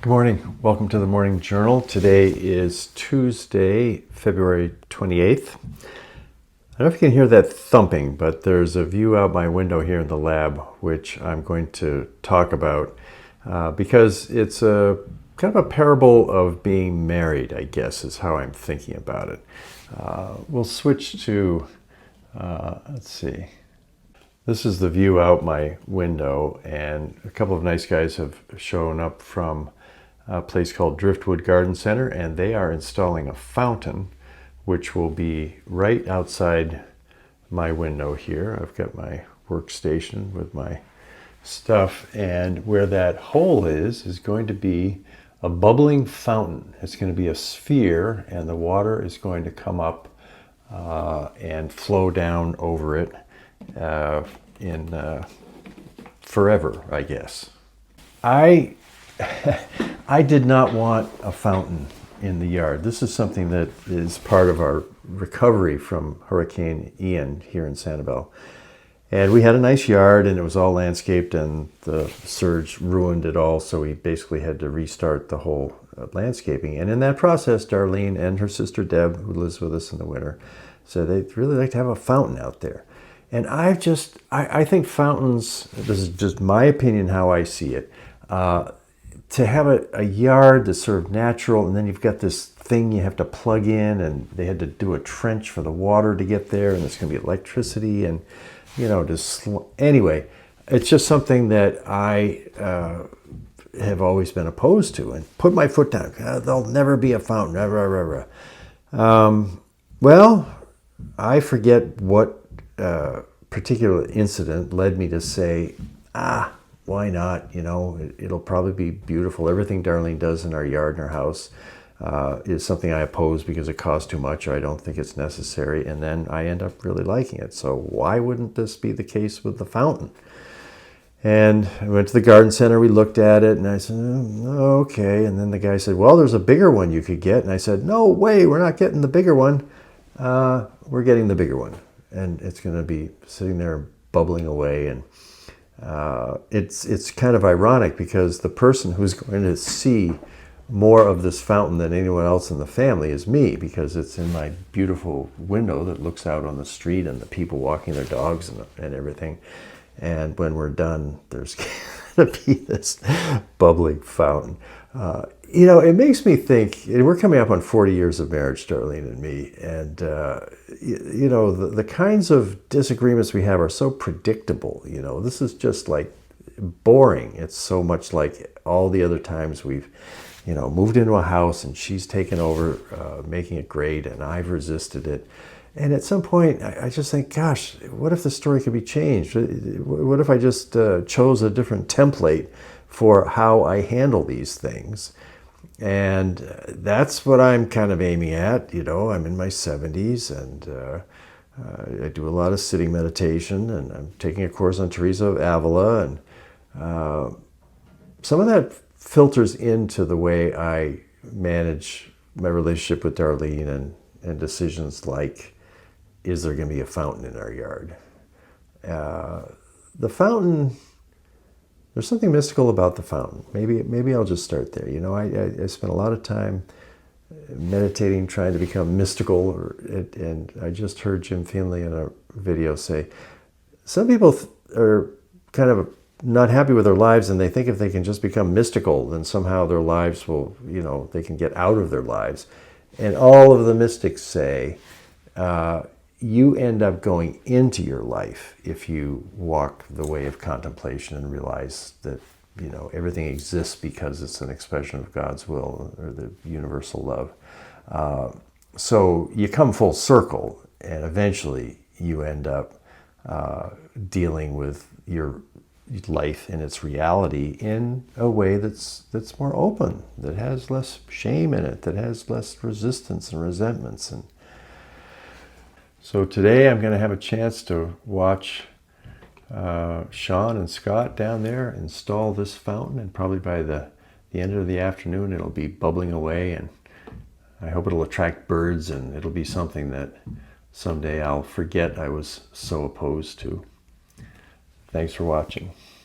Good morning. Welcome to the Morning Journal. Today is Tuesday, February 28th. I don't know if you can hear that thumping, but there's a view out my window here in the lab, which I'm going to talk about because it's a kind of a parable of being married, I guess, is how I'm thinking about it. We'll switch to, let's see. This is the view out my window, and a couple of nice guys have shown up from a place called Driftwood Garden Center, and they are installing a fountain which will be right outside my window here. I've got my workstation with my stuff, and where that hole is going to be a bubbling fountain. It's going to be a sphere, and the water is going to come up and flow down over it in forever, I guess. I did not want a fountain in the yard. This is something that is part of our recovery from Hurricane Ian here in Sanibel. And we had a nice yard, and it was all landscaped, and the surge ruined it all, so we basically had to restart the whole landscaping. And in that process, Darlene and her sister Deb, who lives with us in the winter, said they'd really like to have a fountain out there. And I think fountains, this is just my opinion how I see it, to have a yard that's sort of natural, and then you've got this thing you have to plug in, and they had to do a trench for the water to get there, and there's going to be electricity, and anyway, it's just something that I have always been opposed to, and put my foot down. There'll never be a fountain. Well, I forget what particular incident led me to say, why not? It'll probably be beautiful. Everything Darlene does in our yard and our house is something I oppose because it costs too much, or I don't think it's necessary, and then I end up really liking it. So why wouldn't this be the case with the fountain? And I went to the garden center, we looked at it, and I said, okay. And then the guy said, well, there's a bigger one you could get. And I said, no way, we're not getting the bigger one. We're getting the bigger one. And it's going to be sitting there bubbling away. And it's kind of ironic because the person who's going to see more of this fountain than anyone else in the family is me, because it's in my beautiful window that looks out on the street and the people walking their dogs and everything. And when we're done, there's going to be this bubbling fountain. It makes me think, we're coming up on 40 years of marriage, Darlene and me, and the kinds of disagreements we have are so predictable. This is just like boring. It's so much like all the other times we've moved into a house and she's taken over making it great, and I've resisted it. And at some point, I just think, gosh, what if the story could be changed? What if I just chose a different template for how I handle these things? And that's what I'm kind of aiming at. I'm in my 70s, and I do a lot of sitting meditation, and I'm taking a course on Teresa of Avila, and some of that filters into the way I manage my relationship with Darlene and decisions like, is there going to be a fountain in our yard? The fountain, there's something mystical about the fountain. Maybe I'll just start there. I spent a lot of time meditating, trying to become mystical, and I just heard Jim Finley in a video say, some people are kind of not happy with their lives, and they think if they can just become mystical, then somehow their lives will, they can get out of their lives. And all of the mystics say, you end up going into your life if you walk the way of contemplation and realize that, everything exists because it's an expression of God's will or the universal love. So you come full circle, and eventually you end up dealing with your life in its reality in a way that's more open, that has less shame in it, that has less resistance and resentments. And so today I'm going to have a chance to watch Sean and Scott down there install this fountain, and probably by the end of the afternoon it'll be bubbling away, and I hope it'll attract birds, and it'll be something that someday I'll forget I was so opposed to. Thanks for watching.